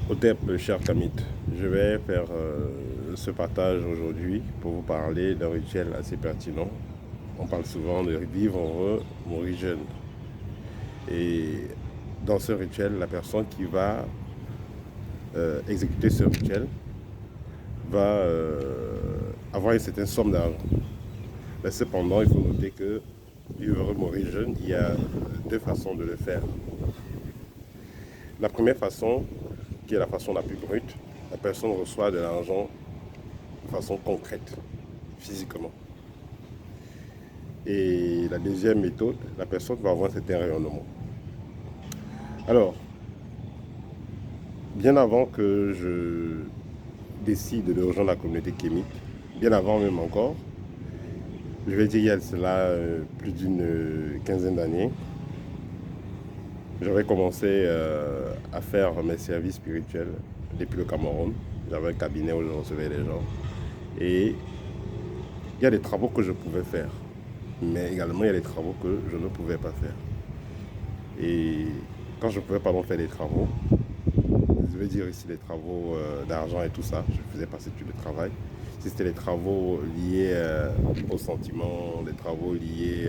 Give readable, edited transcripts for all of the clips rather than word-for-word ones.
Otep, cher Kamit, je vais faire ce partage aujourd'hui pour vous parler d'un rituel assez pertinent. On parle souvent de vivre heureux, mourir jeune. Et dans ce rituel, la personne qui va exécuter ce rituel va avoir une certaine somme d'argent. Mais cependant, il faut noter que vivre heureux, mourir jeune, il y a deux façons de le faire. La première façon, qui est la façon la plus brute, la personne reçoit de l'argent de façon concrète, physiquement. Et la deuxième méthode, la personne va avoir un certain rayonnement. Alors, bien avant que je décide de rejoindre la communauté kémique, bien avant même encore, je vais dire il y a cela plus d'une quinzaine d'années, j'avais commencé à faire mes services spirituels depuis le Cameroun. J'avais un cabinet où je recevais les gens. Et il y a des travaux que je pouvais faire, mais également il y a des travaux que je ne pouvais pas faire. Et quand je ne pouvais pas donc faire des travaux, je vais dire ici les travaux d'argent et tout ça, je faisais pas ce type de travail. Si c'était les travaux liés aux sentiments, les travaux liés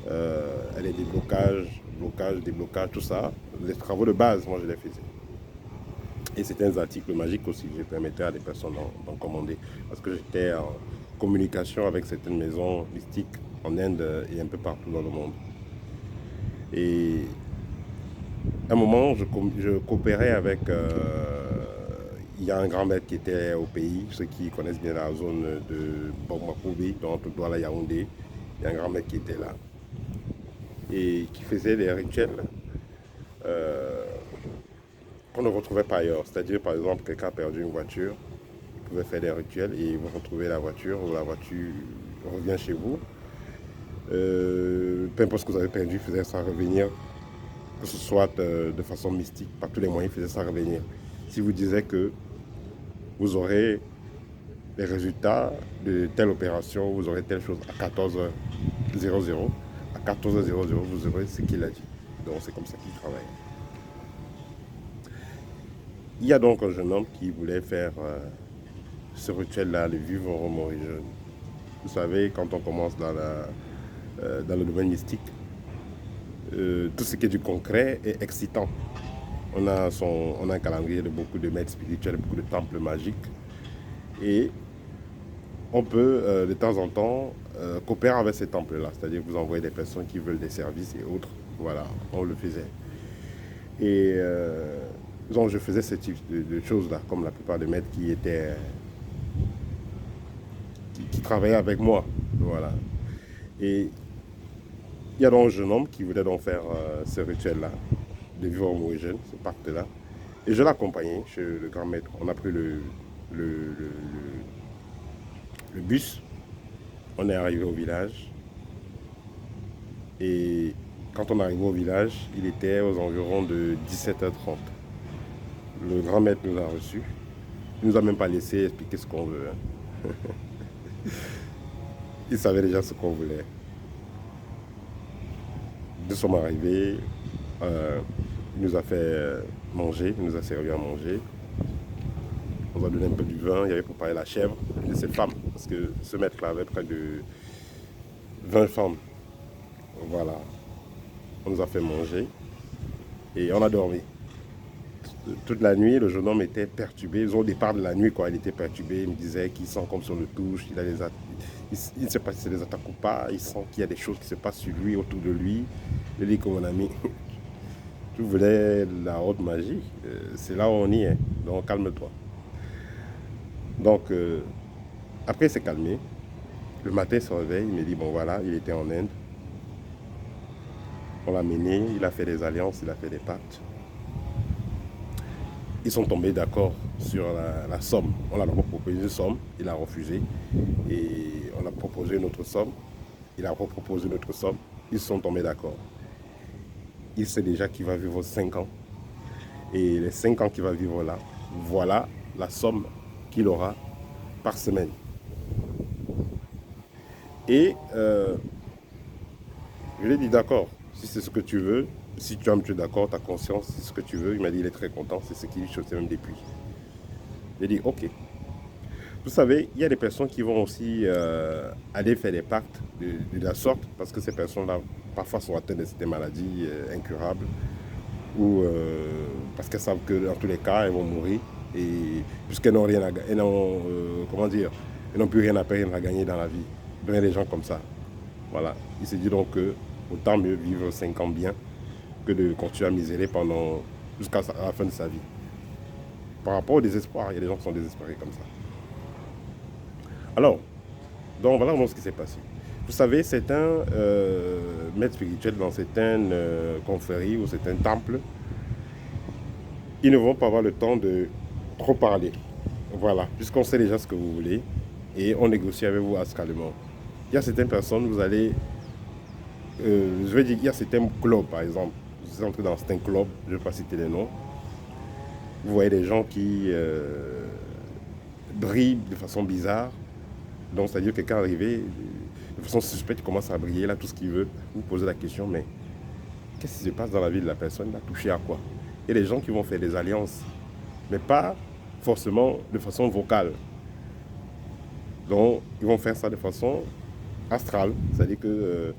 à des déblocages, blocages, déblocages, tout ça, les travaux de base, moi je les faisais. Et c'était un article magique aussi, je permettais à des personnes d'en commander. Parce que j'étais en communication avec certaines maisons mystiques en Inde et un peu partout dans le monde. Et à un moment, je coopérais avec. Il y a un grand maître qui était au pays, ceux qui connaissent bien la zone de Bangmakobi, dans tout droit la Yaoundé. Il y a un grand maître qui était là et qui faisait des rituels qu'on ne retrouvait pas ailleurs. C'est-à-dire, par exemple, quelqu'un a perdu une voiture, vous pouvez faire des rituels et vous retrouvez la voiture ou la voiture revient chez vous. Peu importe ce que vous avez perdu, faisait ça revenir, que ce soit de façon mystique, par tous les moyens, faisait ça revenir. Si vous disiez que vous aurez les résultats de telle opération, vous aurez telle chose à 14h00, à 14h00, vous aurez ce qu'il a dit. Donc c'est comme ça qu'il travaille. Il y a donc un jeune homme qui voulait faire ce rituel-là, le vivre au mourir jeune. Vous savez, quand on commence dans le domaine mystique, tout ce qui est du concret est excitant. On a un calendrier de beaucoup de maîtres spirituels, beaucoup de temples magiques. Et on peut de temps en temps coopérer avec ces temples-là. C'est-à-dire que vous envoyez des personnes qui veulent des services et autres. Voilà, on le faisait. Et donc je faisais ce type de choses-là, comme la plupart des maîtres qui travaillaient avec moi. Voilà. Et il y a donc un jeune homme qui voulait donc faire ce rituel-là, de vivre au Maurigène, ce pacte-là. Et je l'accompagnais chez le grand maître. On a pris le, le, le bus, on est arrivé au village. Et quand on est arrivé au village, il était aux environs de 17h30. Le grand maître nous a reçus. Il nous a même pas laissé expliquer ce qu'on veut, hein. Il savait déjà ce qu'on voulait. Nous sommes arrivés, il nous a fait manger, il nous a servi à manger. On nous a donné un peu du vin, il y avait préparé la chèvre de cette femme, parce que ce maître-là avait près de 20 femmes. Voilà, on nous a fait manger et on a dormi. Toute la nuit, le jeune homme était perturbé. Au départ de la nuit, quoi, il était perturbé. Il me disait qu'il sent comme sur le touche. Il ne sait pas si c'est des attaques ou pas. Il sent qu'il y a des choses qui se passent sur lui, autour de lui. Je lui dis que mon ami, tu voulais la haute magie. C'est là où on y est. Donc calme-toi. Donc après, il s'est calmé. Le matin, il se réveille. Il me dit, bon voilà, il était en Inde. On l'a mené. Il a fait des alliances, il a fait des pactes. Ils sont tombés d'accord sur la somme. On leur a proposé une somme, il a refusé. Et on a proposé une autre somme, il a reproposé une autre somme. Ils sont tombés d'accord. Il sait déjà qu'il va vivre 5 ans. Et les 5 ans qu'il va vivre là, voilà la somme qu'il aura par semaine. Et je lui ai dit d'accord, si c'est ce que tu veux, si tu aimes, tu es d'accord, ta conscience, c'est ce que tu veux. Il m'a dit, il est très content, c'est ce qu'il lui chaussait même depuis. J'ai dit, ok. Vous savez, il y a des personnes qui vont aussi aller faire des pactes de la sorte, parce que ces personnes-là, parfois, sont atteintes de ces maladies incurables, ou parce qu'elles savent que dans tous les cas, elles vont mourir, et puisqu'elles n'ont rien à gagner, comment dire, elles n'ont plus rien à perdre, rien à gagner dans la vie. Il y a des gens comme ça. Voilà. Il se dit donc que autant mieux vivre 5 ans bien que de continuer à misérer pendant jusqu'à la fin de sa vie. Par rapport au désespoir, il y a des gens qui sont désespérés comme ça. Alors, donc voilà ce qui s'est passé. Vous savez, certains maîtres spirituels dans certaines confréries ou certains temples, ils ne vont pas avoir le temps de trop parler. Voilà, puisqu'on sait déjà ce que vous voulez et on négocie avec vous astralement. Il y a certaines personnes, vous allez, je vais dire, il y a certains clubs par exemple. Vous entrez dans certains clubs, je ne vais pas citer les noms. Vous voyez des gens qui brillent de façon bizarre. Donc, c'est-à-dire que quelqu'un arrivé, de façon suspecte, il commence à briller, là, tout ce qu'il veut. Vous posez la question, mais qu'est-ce qui se passe dans la vie de la personne? Il a touché à quoi? Il y a des gens qui vont faire des alliances, mais pas forcément de façon vocale. Donc, ils vont faire ça de façon astrale, c'est-à-dire que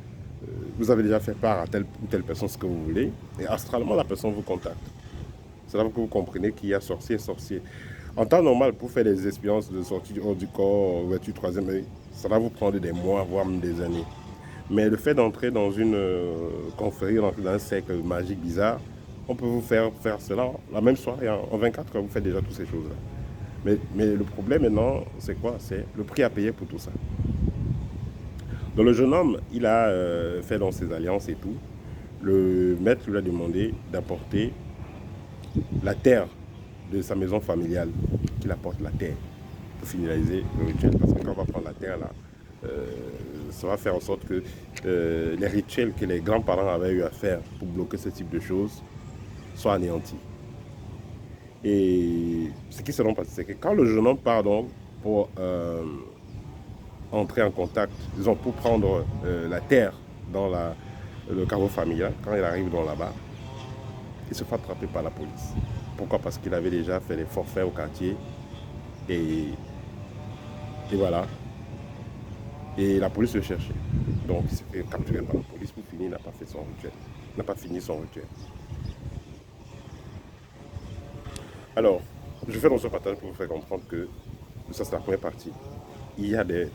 vous avez déjà fait part à telle ou telle personne ce que vous voulez, et astralement, la personne vous contacte. C'est là que vous comprenez qu'il y a sorcier et sorcier. En temps normal, pour faire des expériences de sortie hors du corps, ouverture troisième œil, ça va vous prendre des mois, voire même des années. Mais le fait d'entrer dans une confrérie, d'entrer dans un cercle magique bizarre, on peut vous faire cela la même soirée. En 24 heures, vous faites déjà toutes ces choses-là. Mais le problème maintenant, c'est quoi? C'est le prix à payer pour tout ça. Donc le jeune homme, il a fait dans ses alliances et tout. Le maître lui a demandé d'apporter la terre de sa maison familiale, qu'il apporte la terre pour finaliser le rituel. Parce que quand on va prendre la terre là, ça va faire en sorte que les rituels que les grands-parents avaient eu à faire pour bloquer ce type de choses soient anéantis. Et ce qui se passe, c'est que quand le jeune homme part donc pour entrer en contact, disons pour prendre la terre dans le caveau familial, quand il arrive dans là-bas, il se fait attraper par la police. Pourquoi? Parce qu'il avait déjà fait des forfaits au quartier. Et voilà. Et la police le cherchait. Donc il s'est fait capturer par la police. Pour finir, il n'a pas fait son rituel. Il n'a pas fini son rituel. Alors, je fais dans ce partage pour vous faire comprendre que ça c'est la première partie. Il y a des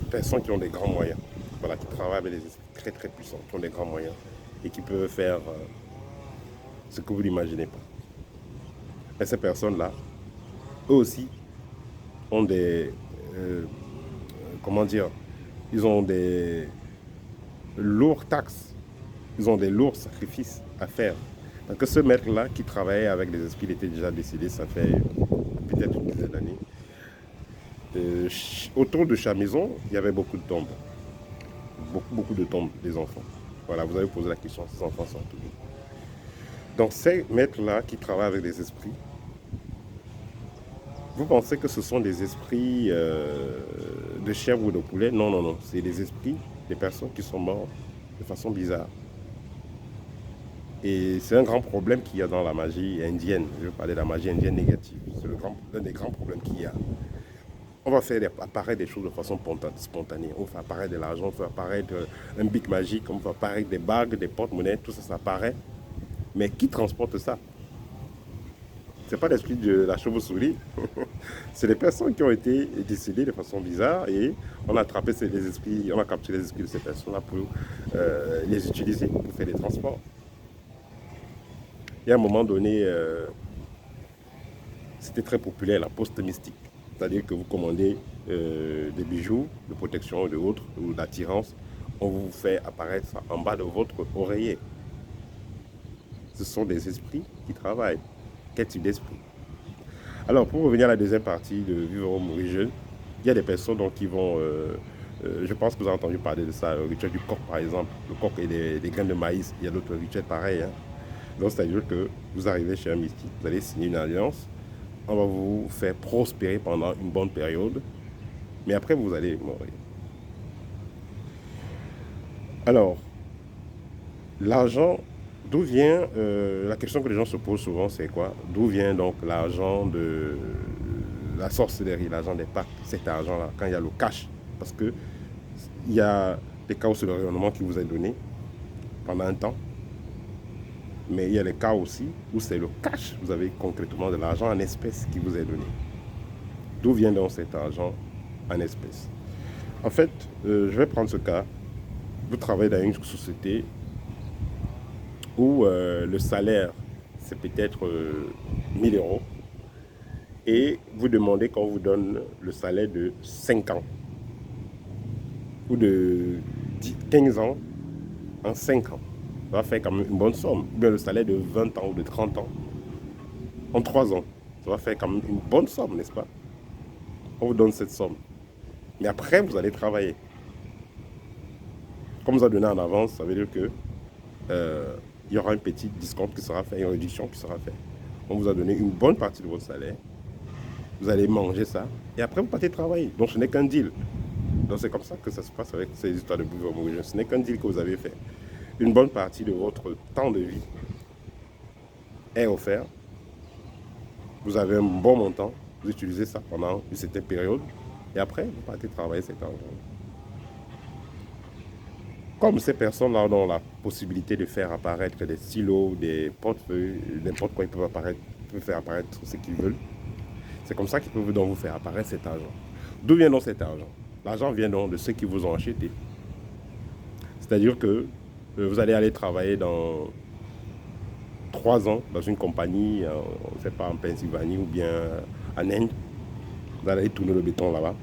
personnes qui ont des grands moyens. Voilà, qui travaillent avec des esprits très très puissants, qui ont des grands moyens et qui peuvent faire ce que vous n'imaginez pas. Et ces personnes-là, eux aussi, ont des... comment dire? Ils ont des lourdes taxes. Ils ont des lourds sacrifices à faire. Parce que ce maître-là, qui travaillait avec des esprits, il était déjà décédé, ça fait peut-être une dizaine d'années. Autour de sa maison, il y avait beaucoup de tombes. Beaucoup de tombes des enfants. Voilà, vous avez posé la question, ces enfants sont tous. Donc ces maîtres-là qui travaillent avec des esprits, vous pensez que ce sont des esprits de chèvre ou de poulet? Non, non, non. C'est des esprits des personnes qui sont mortes de façon bizarre. Et c'est un grand problème qu'il y a dans la magie indienne. Je veux parler de la magie indienne négative. C'est l'un des grands problèmes qu'il y a. On va faire apparaître des choses de façon spontanée. On fait apparaître de l'argent, on fait apparaître un bic magique, on fait apparaître des bagues, des porte-monnaies, tout ça, ça apparaît. Mais qui transporte ça? Ce n'est pas l'esprit de la chauve-souris. C'est les personnes qui ont été décédées de façon bizarre et on a attrapé les esprits, on a capturé les esprits de ces personnes-là pour les utiliser pour faire des transports. Et à un moment donné, c'était très populaire, la poste mystique. C'est-à-dire que vous commandez des bijoux de protection ou de autres, ou d'attirance, on vous fait apparaître ça en bas de votre oreiller. Ce sont des esprits qui travaillent. Quel type d'esprit? Alors, pour revenir à la deuxième partie de Vivre ou mourir jeune, il y a des personnes donc, qui vont... je pense que vous avez entendu parler de ça, le rituel du coq par exemple. Le coq et les graines de maïs, il y a d'autres rituels pareils. Hein. Donc, c'est-à-dire que vous arrivez chez un mystique, vous allez signer une alliance, on va vous faire prospérer pendant une bonne période, mais après vous allez mourir. Alors, L'argent, d'où vient, la question que les gens se posent souvent, c'est quoi? D'où vient donc l'argent de la sorcellerie, l'argent des pactes, cet argent-là, quand il y a le cash? Parce que il y a des cas où c'est le rayonnement qui vous est donné pendant un temps, mais il y a les cas aussi où c'est le cash. Vous avez concrètement de l'argent en espèces qui vous est donné. D'où vient donc cet argent en espèces? En fait, je vais prendre ce cas. Vous travaillez dans une société où le salaire, c'est peut-être 1000 euros, et vous demandez qu'on vous donne le salaire de 5 ans, ou de 15 ans en 5 ans. Ça va faire quand même une bonne somme. Ou bien le salaire de 20 ans ou de 30 ans en 3 ans. Ça va faire quand même une bonne somme, n'est-ce pas? On vous donne cette somme. Mais après, vous allez travailler. Comme vous a donné en avance, ça veut dire que il y aura une petite discount qui sera fait, une réduction qui sera faite. On vous a donné une bonne partie de votre salaire. Vous allez manger ça. Et après, vous partez travailler. Donc, ce n'est qu'un deal. Donc, c'est comme ça que ça se passe avec ces histoires de bourgeois mauvais. Ce n'est qu'un deal que vous avez fait. Une bonne partie de votre temps de vie est offert. Vous avez un bon montant. Vous utilisez ça pendant une certaine période. Et après, vous partez travailler cet argent. Comme ces personnes-là ont la possibilité de faire apparaître des stylos, des portefeuilles, n'importe quoi, ils peuvent faire apparaître ce qu'ils veulent. C'est comme ça qu'ils peuvent donc vous faire apparaître cet argent. D'où vient donc cet argent? L'argent vient donc de ceux qui vous ont acheté. C'est-à-dire que vous allez aller travailler dans 3 ans dans une compagnie, on ne sait pas, en Pennsylvanie ou bien en Inde. Vous allez tourner le béton là-bas.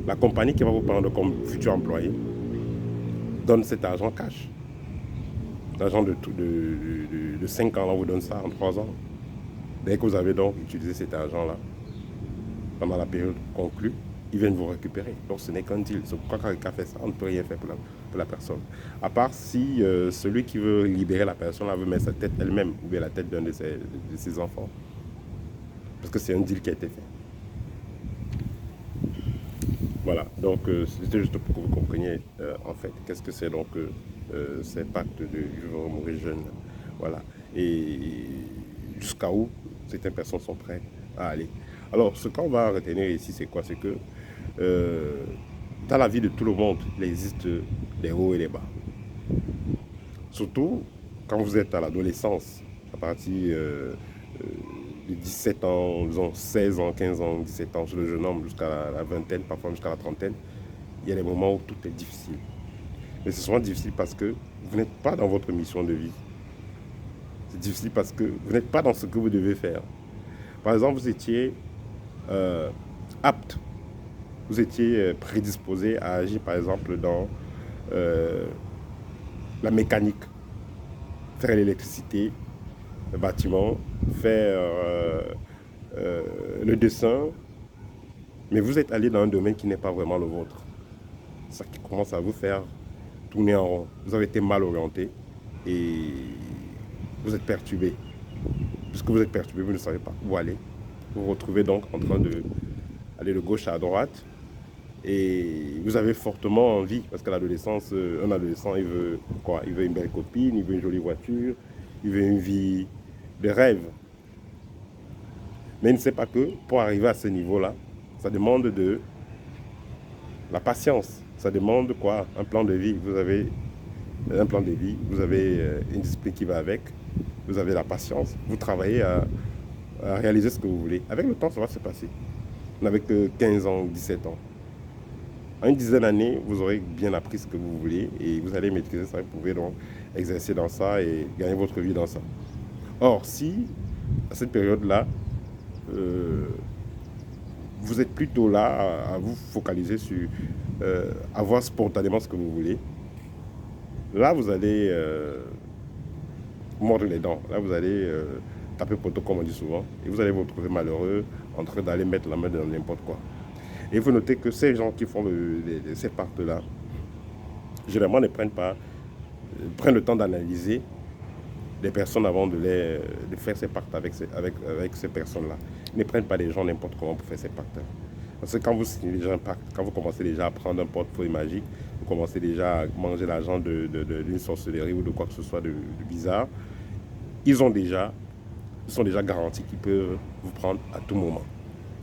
La compagnie qui va vous prendre comme futur employé donne cet argent cash. L'argent de 5 ans, là, vous donne ça en 3 ans. Dès que vous avez donc utilisé cet argent-là, pendant la période conclue, ils viennent vous récupérer. Donc ce n'est qu'un deal. C'est pourquoi quand quelqu'un fait ça, on ne peut rien faire pour la personne. À part si celui qui veut libérer la personne là, veut mettre sa tête elle-même, ou bien la tête d'un de ses enfants. Parce que c'est un deal qui a été fait. Voilà, donc c'était juste pour que vous compreniez en fait qu'est-ce que c'est donc ces pactes de vivre mourir jeune. Voilà, et jusqu'à où certaines personnes sont prêtes à aller. Alors, ce qu'on va retenir ici, c'est quoi? C'est que dans la vie de tout le monde, il existe des hauts et des bas. Surtout quand vous êtes à l'adolescence, à partir de 17 ans, disons 16 ans, 15 ans, 17 ans, chez le jeune homme, jusqu'à la vingtaine, parfois jusqu'à la trentaine, il y a des moments où tout est difficile. Mais c'est souvent difficile parce que vous n'êtes pas dans votre mission de vie. C'est difficile parce que vous n'êtes pas dans ce que vous devez faire. Par exemple, vous étiez apte, vous étiez prédisposé à agir, par exemple, dans la mécanique, faire l'électricité, le bâtiment, faire le dessin, mais vous êtes allé dans un domaine qui n'est pas vraiment le vôtre. Ça qui commence à vous faire tourner en rond. Vous avez été mal orienté et vous êtes perturbé. Puisque vous êtes perturbé, vous ne savez pas où aller. Vous vous retrouvez donc en train d'aller de gauche à droite et vous avez fortement envie, parce que l'adolescence, un adolescent, il veut quoi? Il veut une belle copine, il veut une jolie voiture, il veut une vie de rêve. Mais il ne sait pas que pour arriver à ce niveau-là, ça demande de la patience. Ça demande quoi? Un plan de vie. Vous avez un plan de vie, vous avez une discipline qui va avec, vous avez la patience, vous travaillez à réaliser ce que vous voulez. Avec le temps, ça va se passer. Vous n'avez que 15 ans ou 17 ans. En une dizaine d'années, vous aurez bien appris ce que vous voulez et vous allez maîtriser ça, vous pouvez donc exercer dans ça et gagner votre vie dans ça. Or, si à cette période-là, vous êtes plutôt là à vous focaliser sur avoir spontanément ce que vous voulez, là, vous allez mordre les dents. Là, vous allez taper poteau, comme on dit souvent, et vous allez vous retrouver malheureux en train d'aller mettre la main dans n'importe quoi. Et vous notez que ces gens qui font ces pactes-là, généralement ne prennent le temps d'analyser les personnes avant de faire ces pactes avec ces personnes-là. Ils ne prennent pas les gens n'importe comment pour faire ces pactes. Parce que quand vous signez déjà un pacte, quand vous commencez déjà à prendre un portefeuille magique, vous commencez déjà à manger l'argent d'une sorcellerie ou de quoi que ce soit de bizarre, ils sont déjà garantis qu'ils peuvent vous prendre à tout moment.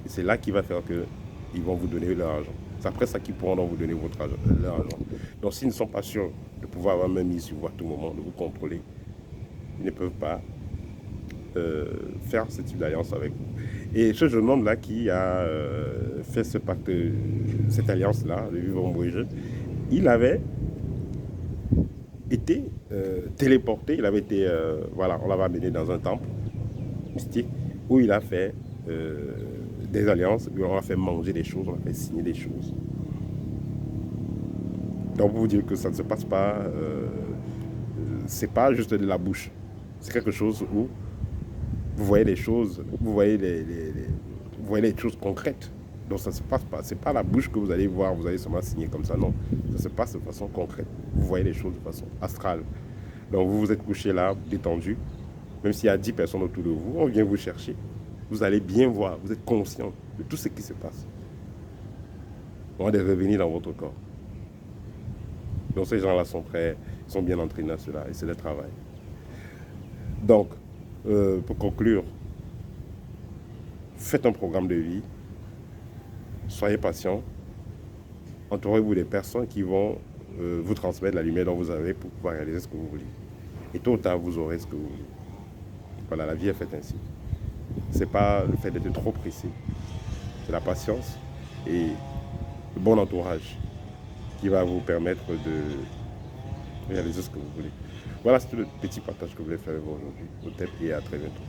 Et c'est là qui va faire qu'ils vont vous donner leur argent. C'est après ça qu'ils pourront donc vous donner leur argent. Donc s'ils ne sont pas sûrs de pouvoir avoir main mise sur vous à tout moment, de vous contrôler, ils ne peuvent pas faire ce type d'alliance avec vous. Et ce jeune homme-là qui a fait ce pacte, cette alliance-là, le vivre Mbouéje, il avait été téléporté, il avait été, voilà, on l'avait amené dans un temple mystique où il a fait des alliances, puis on a fait manger des choses, on a fait signer des choses. Donc pour vous dire que ça ne se passe pas, c'est pas juste de la bouche, c'est quelque chose où vous voyez les choses, vous voyez vous voyez les choses concrètes. Donc ça ne se passe pas, c'est pas la bouche que vous allez voir, vous allez seulement signer comme ça, non. Ça se passe de façon concrète. Vous voyez les choses de façon astrale. Donc vous vous êtes couché là, détendu, même s'il y a 10 personnes autour de vous, on vient vous chercher. Vous allez bien voir, vous êtes conscient de tout ce qui se passe. On va de revenir dans votre corps. Donc ces gens-là sont bien entraînés à cela, et c'est le travail. Donc, pour conclure, faites un programme de vie, soyez patient, entourez-vous des personnes qui vont vous transmettre la lumière dont vous avez pour pouvoir réaliser ce que vous voulez. Et tôt ou tard, vous aurez ce que vous voulez. Voilà, la vie est faite ainsi. C'est pas le fait d'être trop pressé, c'est la patience et le bon entourage qui va vous permettre de réaliser ce que vous voulez. Voilà, c'était le petit partage que je voulais faire avec vous aujourd'hui. Peut-être et à très bientôt.